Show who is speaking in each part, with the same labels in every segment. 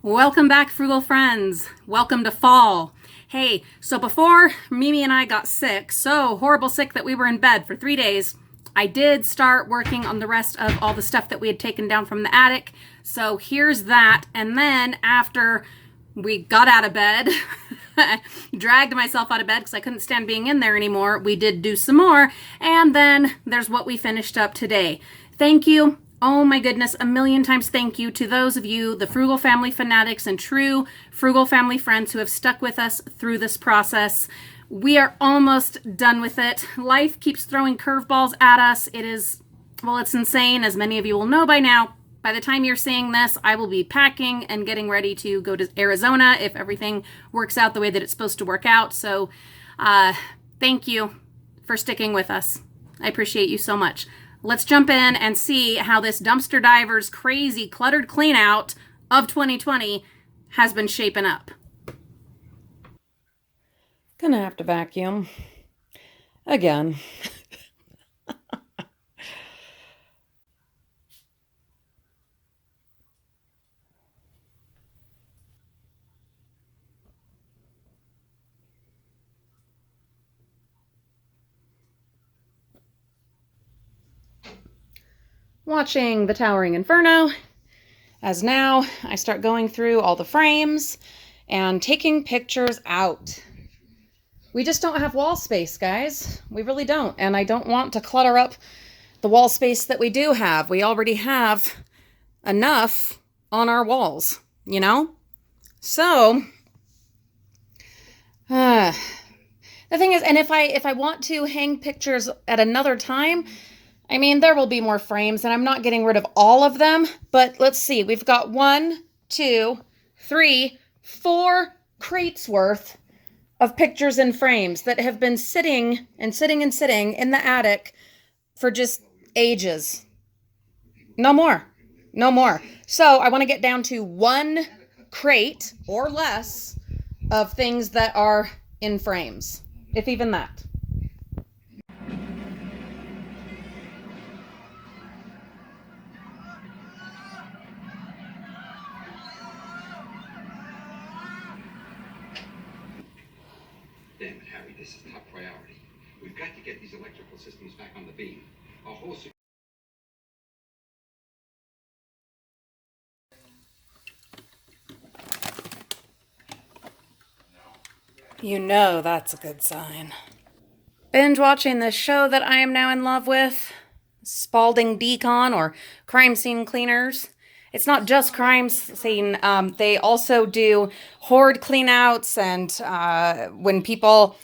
Speaker 1: Welcome back, Frugal friends. Welcome to fall. Hey, so before Mimi and I got sick, so horrible sick that we were in bed for 3 days, I did start working on the rest of all the stuff that we had taken down from the attic. So here's that. And then after we got out of bed, dragged myself out of bed because I couldn't stand being in there anymore, we did do some more. And then there's what we finished up today. Thank you. Oh my goodness, a million times thank you to those of you, the Frugal Family fanatics and true Frugal Family friends who have stuck with us through this process. We are almost done with it. Life keeps throwing curveballs at us. It's insane, as many of you will know by now. By the time you're seeing this, I will be packing and getting ready to go to Arizona if everything works out the way that it's supposed to work out. So thank you for sticking with us. I appreciate you so much. Let's jump in and see how this dumpster diver's crazy cluttered clean out of 2020 has been shaping up.
Speaker 2: Gonna have to vacuum again. Watching the Towering Inferno, as now I start going through all the frames and taking pictures out. We just don't have wall space, guys. We really don't. And I don't want to clutter up the wall space that we do have. We already have enough on our walls, you know? So, the thing is, and if I want to hang pictures at another time, I mean, there will be more frames, and I'm not getting rid of all of them, but let's see. We've got 1, 2, 3, 4 crates worth of pictures and frames that have been sitting in the attic for just ages. No more. No more. So I want to get down to 1 crate or less of things that are in frames, if even that.
Speaker 3: Damn it, Harry, this is top priority. We've got to get these electrical systems back on the beam. A whole...
Speaker 2: You know that's a good sign. Binge watching this show that I am now in love with, Spalding Decon, or Crime Scene Cleaners. It's not just crime scene. They also do hoard cleanouts, and when people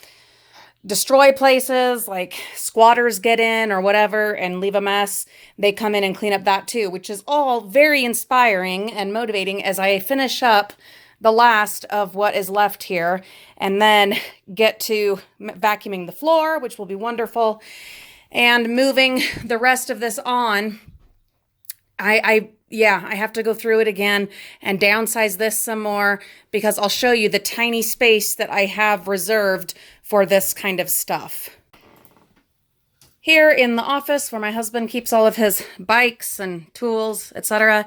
Speaker 2: destroy places, like squatters get in or whatever and leave a mess, they come in and clean up that too, which is all very inspiring and motivating as I finish up the last of what is left here and then get to vacuuming the floor, which will be wonderful, and moving the rest of this on. I have to go through it again and downsize this some more because I'll show you the tiny space that I have reserved for this kind of stuff. Here in the office where my husband keeps all of his bikes and tools, etc.,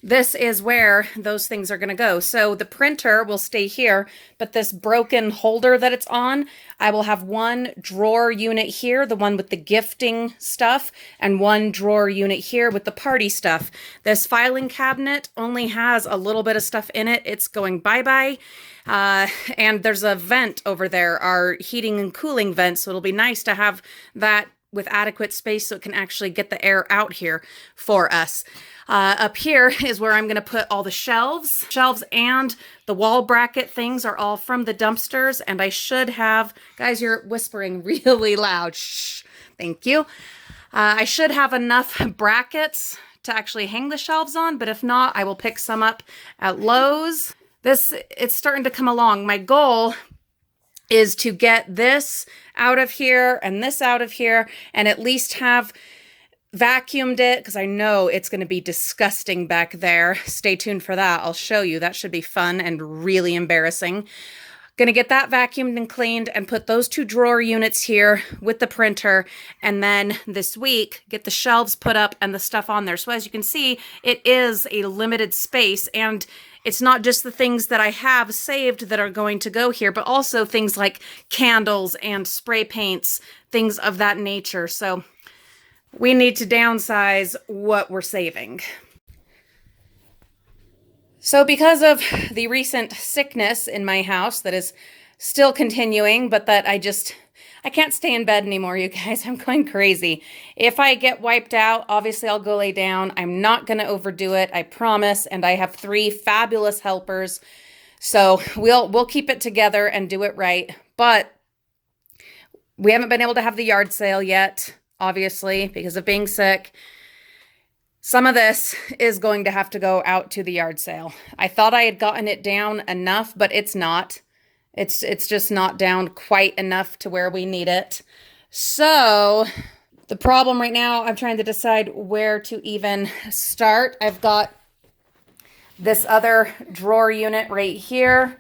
Speaker 2: this is where those things are going to go. So the printer will stay here, but this broken holder that it's on, I will have 1 drawer unit here, the one with the gifting stuff, and 1 drawer unit here with the party stuff. This filing cabinet only has a little bit of stuff in it. It's going bye-bye. And there's a vent over there, our heating and cooling vent, so it'll be nice to have that with adequate space so it can actually get the air out here for us. Up here is where I'm going to put all the shelves. Shelves and the wall bracket things are all from the dumpsters, and I should have... Guys, you're whispering really loud. Shh. Thank you. I should have enough brackets to actually hang the shelves on, but if not, I will pick some up at Lowe's. It's starting to come along. My goal is to get this out of here and this out of here and at least have vacuumed it, because I know it's going to be disgusting back there. Stay tuned for that. I'll show you. That should be fun and really embarrassing. Gonna get that vacuumed and cleaned and put those 2 drawer units here with the printer. And then this week, get the shelves put up and the stuff on there. So as you can see, it is a limited space, and it's not just the things that I have saved that are going to go here, but also things like candles and spray paints, things of that nature. So we need to downsize what we're saving. So because of the recent sickness in my house that is still continuing, but that I can't stay in bed anymore, you guys. I'm going crazy. If I get wiped out, obviously I'll go lay down. I'm not going to overdo it, I promise. And I have 3 fabulous helpers. So we'll keep it together and do it right. But we haven't been able to have the yard sale yet, obviously, because of being sick. Some of this is going to have to go out to the yard sale. I thought I had gotten it down enough, but it's not. It's just not down quite enough to where we need it. So the problem right now, I'm trying to decide where to even start. I've got this other drawer unit right here.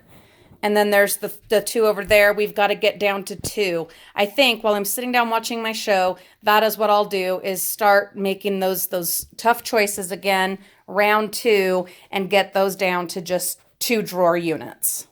Speaker 2: And then there's the 2 over there. We've got to get down to 2. I think while I'm sitting down watching my show, that is what I'll do, is start making those tough choices again, round 2, and get those down to just 2 drawer units.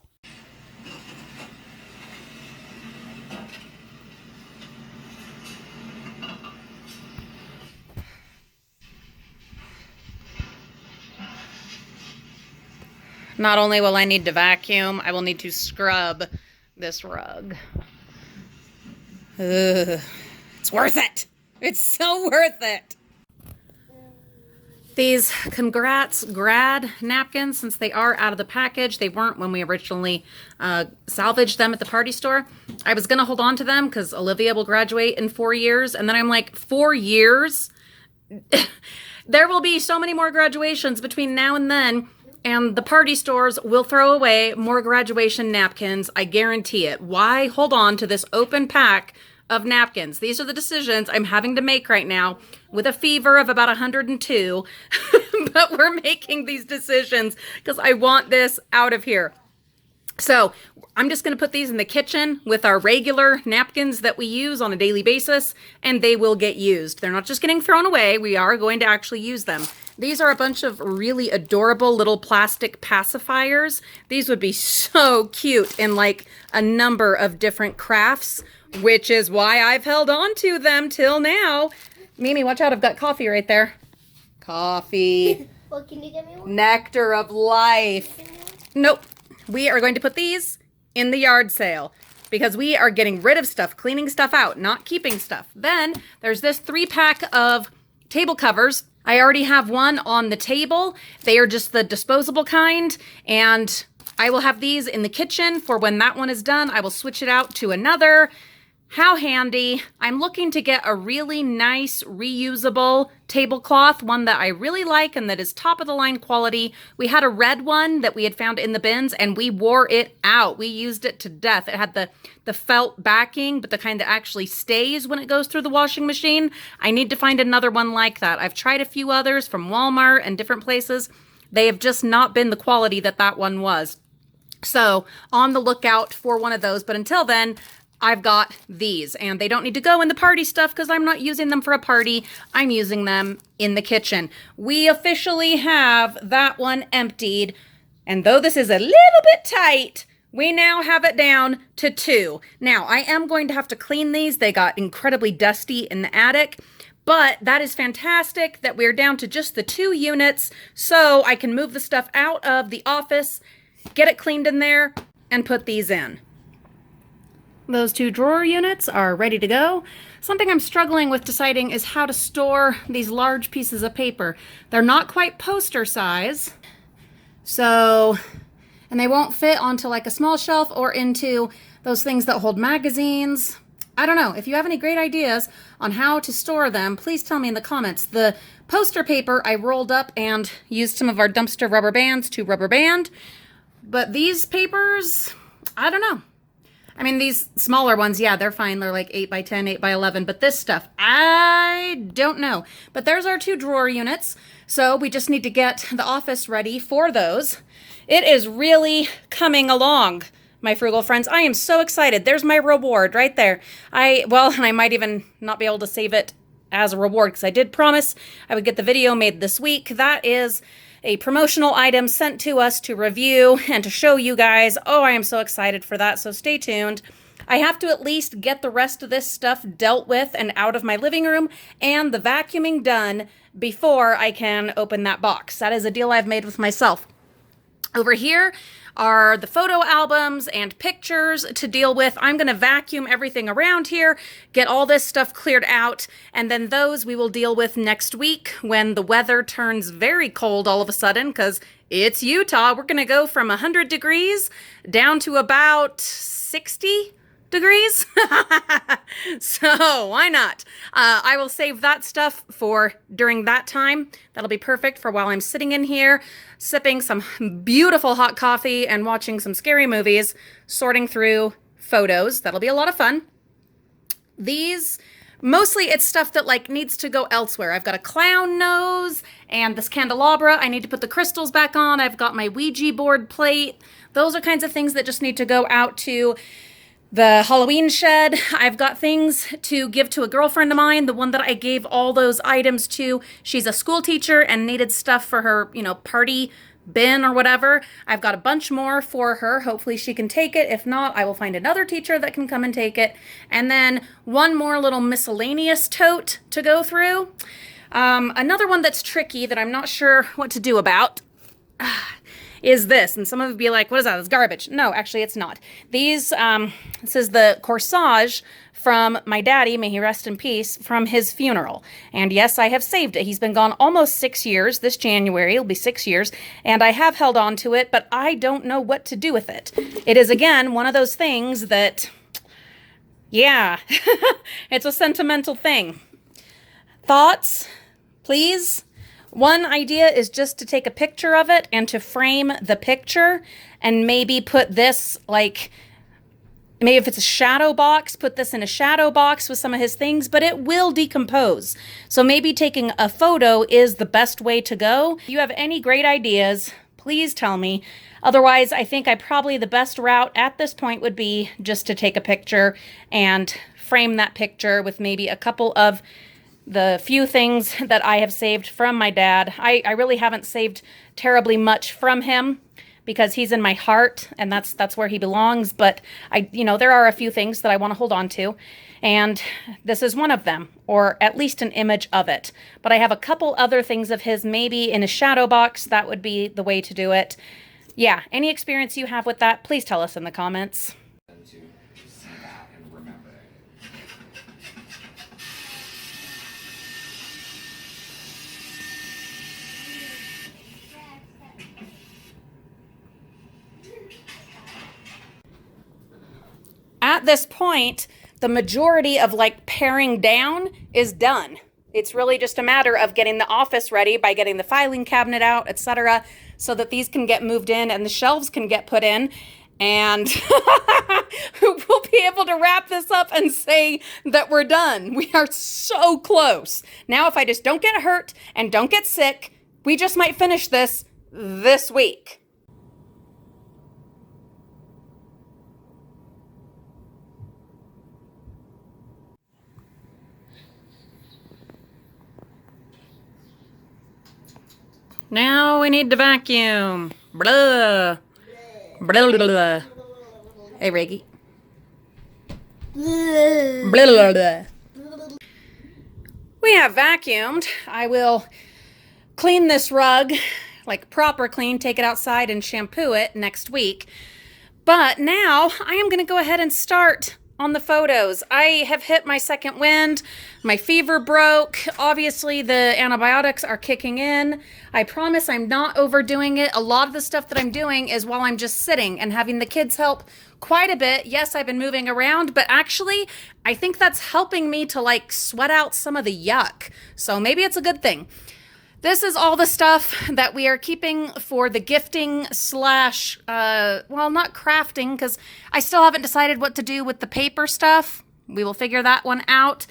Speaker 2: Not only will I need to vacuum, I will need to scrub this rug. Ugh. It's worth it. It's so worth it. These congrats grad napkins, since they are out of the package, they weren't when we originally salvaged them at the party store. I was going to hold on to them because Olivia will graduate in 4 years. And then I'm like, 4 years? There will be so many more graduations between now and then. And the party stores will throw away more graduation napkins. I guarantee it. Why hold on to this open pack of napkins? These are the decisions I'm having to make right now with a fever of about 102. But we're making these decisions because I want this out of here. So I'm just going to put these in the kitchen with our regular napkins that we use on a daily basis, and they will get used. They're not just getting thrown away. We are going to actually use them. These are a bunch of really adorable little plastic pacifiers. These would be so cute in like a number of different crafts, which is why I've held on to them till now. Mimi, watch out. I've got coffee right there. Coffee.
Speaker 4: Well, can you get me one?
Speaker 2: Nectar of life. Nope. We are going to put these in the yard sale because we are getting rid of stuff, cleaning stuff out, not keeping stuff. Then there's this 3-pack of table covers. I already have one on the table. They are just the disposable kind, and I will have these in the kitchen for when that one is done. I will switch it out to another. How handy. I'm looking to get a really nice reusable tablecloth, one that I really like and that is top of the line quality. We had a red one that we had found in the bins and we wore it out. We used it to death. It had the felt backing, but the kind that actually stays when it goes through the washing machine. I need to find another one like that. I've tried a few others from Walmart and different places. They have just not been the quality that that one was. So on the lookout for one of those. But until then, I've got these, and they don't need to go in the party stuff because I'm not using them for a party. I'm using them in the kitchen. We officially have that one emptied, and though this is a little bit tight, we now have it down to 2. Now, I am going to have to clean these. They got incredibly dusty in the attic, but that is fantastic that we're down to just the 2 units, so I can move the stuff out of the office, get it cleaned in there, and put these in. Those 2 drawer units are ready to go. Something I'm struggling with deciding is how to store these large pieces of paper. They're not quite poster size, and they won't fit onto like a small shelf or into those things that hold magazines. I don't know. If you have any great ideas on how to store them, please tell me in the comments. The poster paper I rolled up and used some of our dumpster rubber bands to rubber band, but these papers, I don't know. I mean, these smaller ones, yeah, they're fine. They're like 8 by 10, 8 by 11. But this stuff, I don't know. But there's our 2 drawer units. So we just need to get the office ready for those. It is really coming along. my frugal friends. I am so excited. There's my reward right there. And I might even not be able to save it as a reward because I did promise I would get the video made this week. That is a promotional item sent to us to review and to show you guys. Oh, I am so excited for that, so stay tuned. I have to at least get the rest of this stuff dealt with and out of my living room and the vacuuming done before I can open that box. That is a deal I've made with myself. Over here are the photo albums and pictures to deal with. I'm going to vacuum everything around here, get all this stuff cleared out, and then those we will deal with next week when the weather turns very cold all of a sudden, because it's Utah. We're going to go from 100 degrees down to about 60 degrees. So why not? I will save that stuff for during that time. That'll be perfect for while I'm sitting in here, sipping some beautiful hot coffee and watching some scary movies, sorting through photos. That'll be a lot of fun. These, mostly it's stuff that like needs to go elsewhere. I've got a clown nose and this candelabra. I need to put the crystals back on. I've got my Ouija board plate. Those are kinds of things that just need to go out to the Halloween shed. I've got things to give to a girlfriend of mine, the one that I gave all those items to. She's a school teacher and needed stuff for her, party bin or whatever. I've got a bunch more for her. Hopefully she can take it. If not, I will find another teacher that can come and take it. And then one more little miscellaneous tote to go through. Another one that's tricky that I'm not sure what to do about is this. And some of you be like, what is that? It's garbage. No, actually it's not. This is the corsage from my daddy, may he rest in peace, from his funeral. And yes, I have saved it. He's been gone almost 6 years. This January, it'll be 6 years. And I have held on to it, but I don't know what to do with it. It is, again, one of those things that, yeah, it's a sentimental thing. Thoughts, please? One idea is just to take a picture of it and to frame the picture and maybe put this, maybe if it's a shadow box, put this in a shadow box with some of his things, but it will decompose. So maybe taking a photo is the best way to go. If you have any great ideas, please tell me. Otherwise, I think the best route at this point would be just to take a picture and frame that picture with maybe a couple of the few things that I have saved from my dad. I really haven't saved terribly much from him because he's in my heart and that's where he belongs. But there are a few things that I want to hold on to, and this is one of them, or at least an image of it. But I have a couple other things of his, maybe in a shadow box. That would be the way to do it. Yeah, any experience you have with that, please tell us in the comments. At this point, the majority of paring down is done. It's really just a matter of getting the office ready by getting the filing cabinet out, etc., so that these can get moved in and the shelves can get put in. And we'll be able to wrap this up and say that we're done. We are so close. Now, if I just don't get hurt and don't get sick, we just might finish this week. Now we need to vacuum. Blah. Blah, blah, blah. Hey, Reggie. Blah, blah, blah. We have vacuumed. I will clean this rug, proper clean, take it outside and shampoo it next week. But now I am going to go ahead and start on the photos. I have hit my second wind. My fever broke. Obviously, the antibiotics are kicking in. I promise I'm not overdoing it. A lot of the stuff that I'm doing is while I'm just sitting and having the kids help quite a bit. Yes, I've been moving around, but actually, I think that's helping me to sweat out some of the yuck. So maybe it's a good thing. This is all the stuff that we are keeping for the gifting slash, not crafting, because I still haven't decided what to do with the paper stuff. We will figure that one out.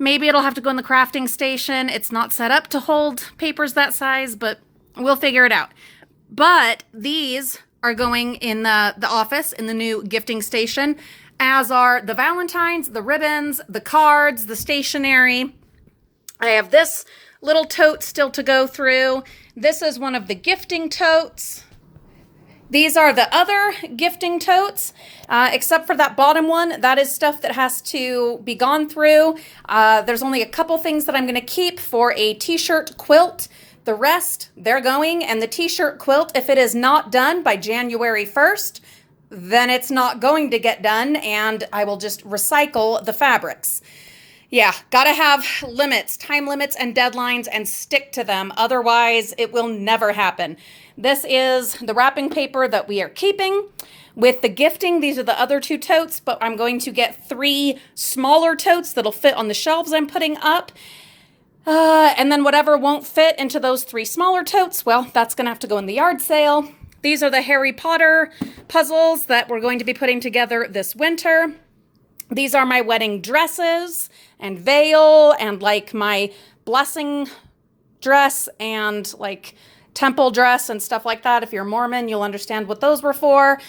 Speaker 2: Maybe it'll have to go in the crafting station. It's not set up to hold papers that size, but we'll figure it out. But these are going in the office in the new gifting station, as are the Valentines, the ribbons, the cards, the stationery. I have this little tote still to go through. This is one of the gifting totes. These are the other gifting totes, except for that bottom one. That is stuff that has to be gone through. There's only a couple things that I'm going to keep for a t-shirt quilt. The rest, they're going. And the t-shirt quilt, if it is not done by January 1st, then it's not going to get done, and I will just recycle the fabrics. Yeah, gotta have limits, time limits and deadlines, and stick to them. Otherwise, it will never happen. This is the wrapping paper that we are keeping. With the gifting, these are the other two totes, but I'm going to get 3 smaller totes that'll fit on the shelves I'm putting up. And then whatever won't fit into those 3 smaller totes, well, that's gonna have to go in the yard sale. These are the Harry Potter puzzles that we're going to be putting together this winter. These are my wedding dresses and veil and like my blessing dress and like temple dress and stuff like that. If you're Mormon, you'll understand what those were for.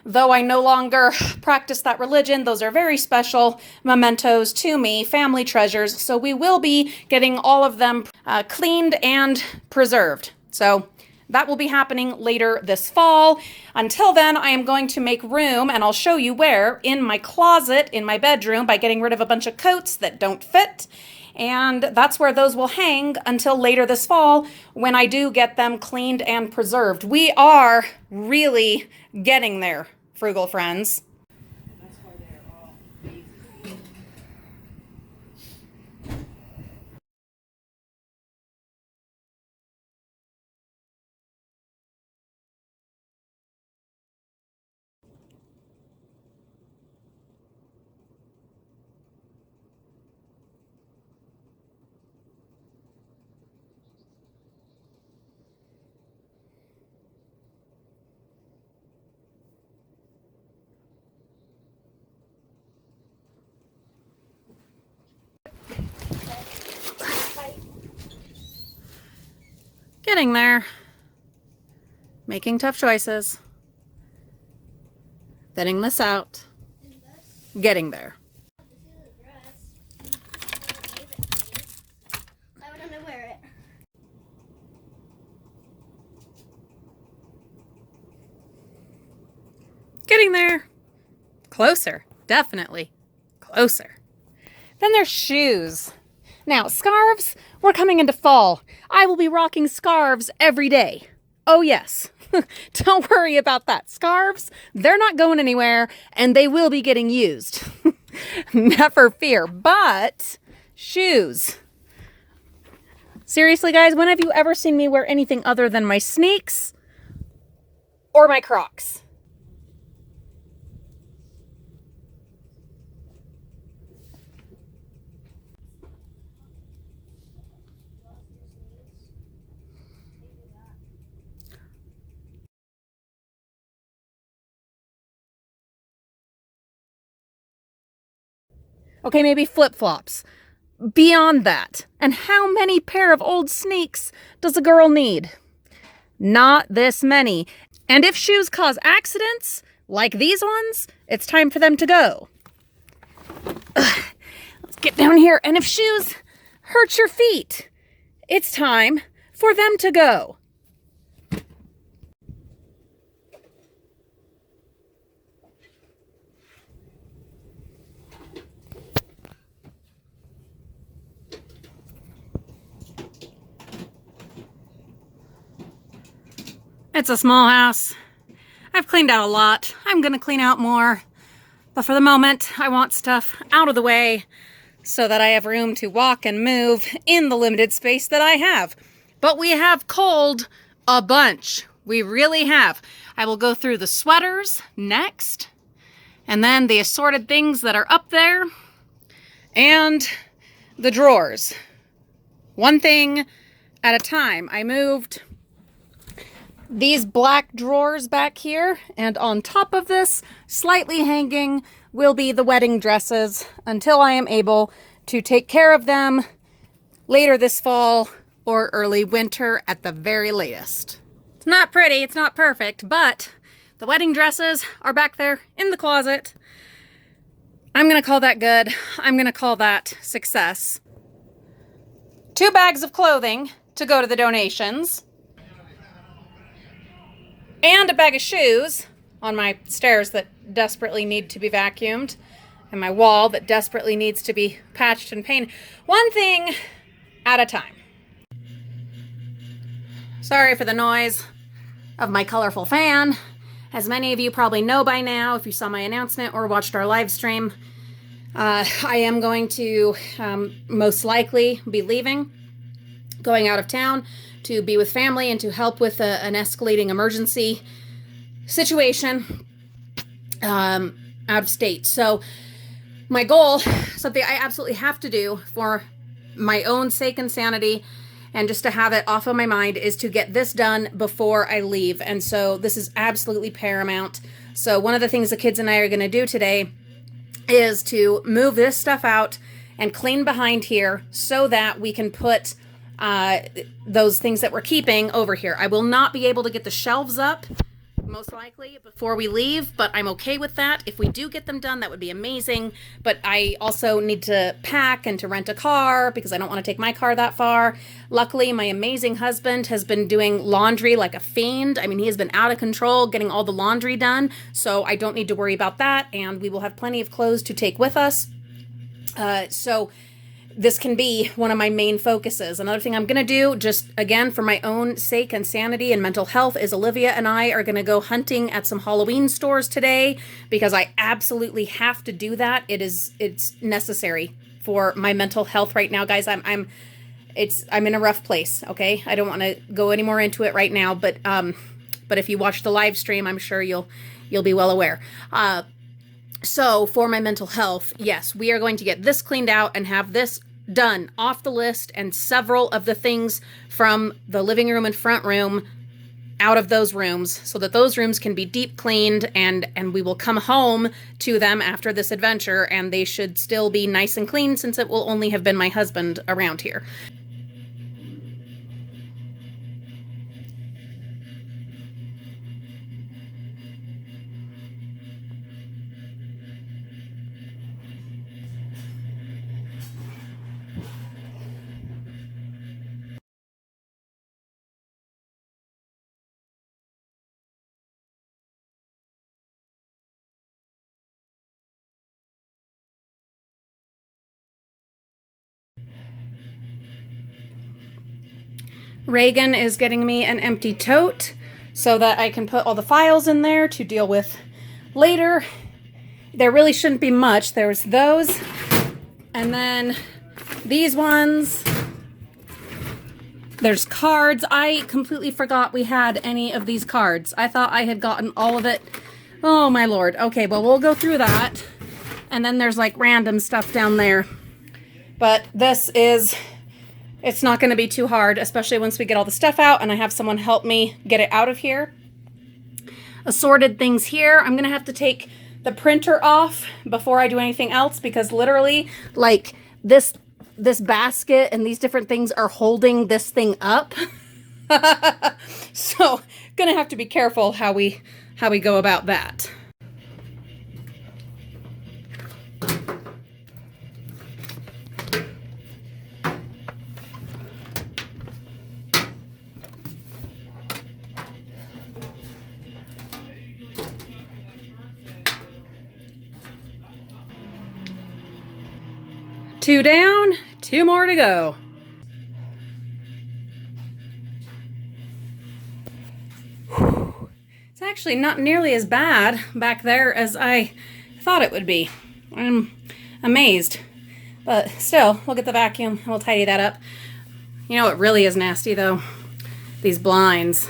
Speaker 2: Though I no longer practice that religion, those are very special mementos to me, family treasures. So we will be getting all of them cleaned and preserved. So that will be happening later this fall. Until then, I am going to make room, and I'll show you where, in my closet, in my bedroom, by getting rid of a bunch of coats that don't fit. And that's where those will hang until later this fall when I do get them cleaned and preserved. We are really getting there, frugal friends. Getting there. Making tough choices. Thinning this out. Getting there.
Speaker 4: I want to wear it.
Speaker 2: Getting there. Closer. Definitely. Closer. Then there's shoes. Now, scarves, we're coming into fall. I will be rocking scarves every day. Oh, yes. Don't worry about that. Scarves, they're not going anywhere, and they will be getting used. Never fear. But shoes. Seriously, guys, when have you ever seen me wear anything other than my sneaks or my Crocs? Okay, maybe flip-flops. Beyond that. And how many pair of old sneaks does a girl need? Not this many. And if shoes cause accidents, like these ones, it's time for them to go. Ugh. Let's get down here. And if shoes hurt your feet, it's time for them to go. It's a small house. I've cleaned out a lot. I'm gonna clean out more. But for the moment, I want stuff out of the way so that I have room to walk and move in the limited space that I have. But we have culled a bunch. We really have. I will go through the sweaters next, and then the assorted things that are up there, and the drawers. One thing at a time. I moved these black drawers back here, and on top of this, slightly hanging, will be the wedding dresses until I am able to take care of them later this fall or early winter at the very latest. It's not pretty, it's not perfect, but The wedding dresses are back there in the closet. I'm going to call that good. I'm going to call that success. 2 bags of clothing to go to the donations. And a bag of shoes on my stairs that desperately need to be vacuumed. And my wall that desperately needs to be patched and painted. One thing at a time. Sorry for the noise of my colorful fan. As many of you probably know by now, if you saw my announcement or watched our live stream, I am going to most likely be leaving, going out of town to be with family and to help with an escalating emergency situation out of state. So my goal, something I absolutely have to do for my own sake and sanity, and just to have it off of my mind, is to get this done before I leave. And so this is absolutely paramount. So one of the things the kids and I are going to do today is to move this stuff out and clean behind here so that we can put those things that we're keeping over here. I will not be able to get the shelves up, most likely, before we leave, but I'm okay with that. If we do get them done, that would be amazing. But I also need to pack and to rent a car because I don't want to take my car that far. Luckily, my amazing husband has been doing laundry like a fiend. I mean, he has been out of control getting all the laundry done, so I don't need to worry about that, and we will have plenty of clothes to take with us. So this can be one of my main focuses. Another thing I'm going to do, just again for my own sake and sanity and mental health, is Olivia and I are going to go hunting at some Halloween stores today because I absolutely have to do that. It's necessary for my mental health right now, guys. I'm in a rough place. Okay, I don't want to go any more into it right now, but if you watch the live stream, I'm sure you'll be well aware. So for my mental health, yes, we are going to get this cleaned out and have this done off the list, and several of the things from the living room and front room out of those rooms so that those rooms can be deep cleaned, and we will come home to them after this adventure, and they should still be nice and clean since it will only have been my husband around here. Reagan is getting me an empty tote so that I can put all the files in there to deal with later. There really shouldn't be much. There's those, and then these ones. There's cards. I completely forgot we had any of these cards. I thought I had gotten all of it. Oh my lord. Okay, well, we'll go through that. And then there's like random stuff down there. But this is... it's not going to be too hard, especially once we get all the stuff out and I have someone help me get it out of here. Assorted things here. I'm going to have to take the printer off before I do anything else because literally, like, this basket and these different things are holding this thing up. So, going to have to be careful how we go about that. Two down, 2 more to go. Whew. It's actually not nearly as bad back there as I thought it would be. I'm amazed. But still, we'll get the vacuum and we'll tidy that up. You know what really is nasty though? These blinds.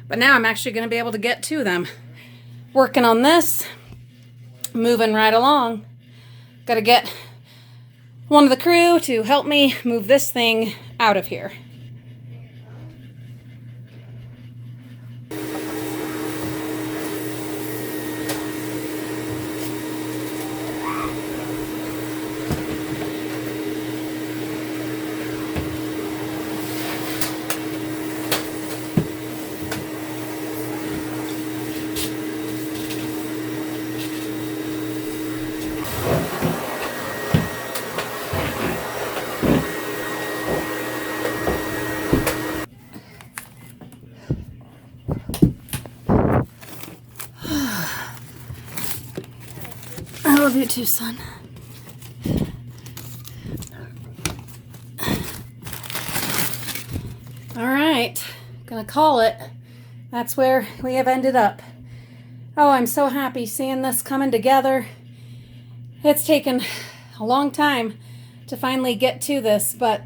Speaker 2: But now I'm actually going to be able to get to them. Working on this, moving right along. Got to get one of the crew to help me move this thing out of here. Love you too, son. All right, gonna call it. That's where we have ended up. Oh, I'm so happy seeing this coming together. It's taken a long time to finally get to this, but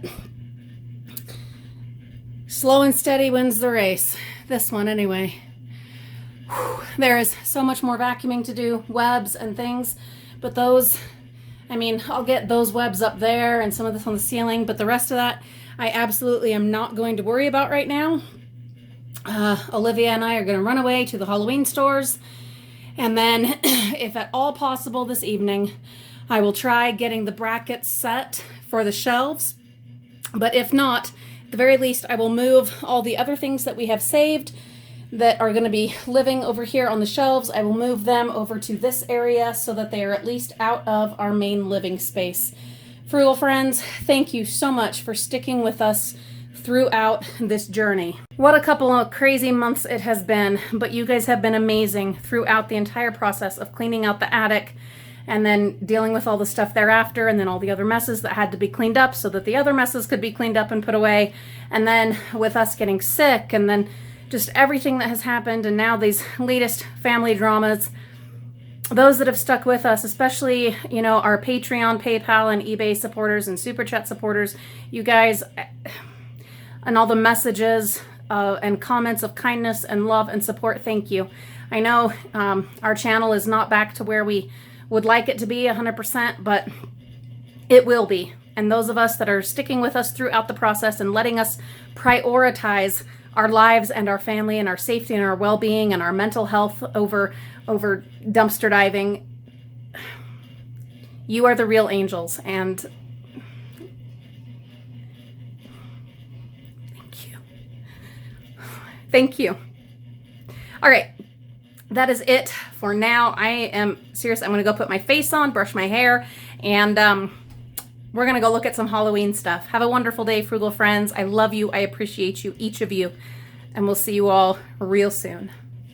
Speaker 2: slow and steady wins the race. This one anyway. Whew. There is so much more vacuuming to do, webs and things, but those, I mean, I'll get those webs up there and some of this on the ceiling, but the rest of that I absolutely am not going to worry about right now. Olivia and I are going to run away to the Halloween stores, and then if at all possible this evening, I will try getting the brackets set for the shelves. But if not, at the very least, I will move all the other things that we have saved that are going to be living over here on the shelves. I will move them over to this area so that they are at least out of our main living space. Frugal friends, thank you so much for sticking with us throughout this journey. What a couple of crazy months it has been, but you guys have been amazing throughout the entire process of cleaning out the attic and then dealing with all the stuff thereafter, and then all the other messes that had to be cleaned up so that the other messes could be cleaned up and put away, and then with us getting sick, and then just everything that has happened, and now these latest family dramas. Those that have stuck with us, especially, you know, our Patreon, PayPal, and eBay supporters and Super Chat supporters, you guys, and all the messages and comments of kindness and love and support, thank you. I know our channel is not back to where we would like it to be 100%, but it will be. And those of us that are sticking with us throughout the process and letting us prioritize our lives and our family and our safety and our well-being and our mental health over dumpster diving, you are the real angels, and thank you. Thank you. All right, that is it for now. I am serious. I'm going to go put my face on, brush my hair, and we're going to go look at some Halloween stuff. Have a wonderful day, Frugal friends. I love you. I appreciate you, each of you, and we'll see you all real soon.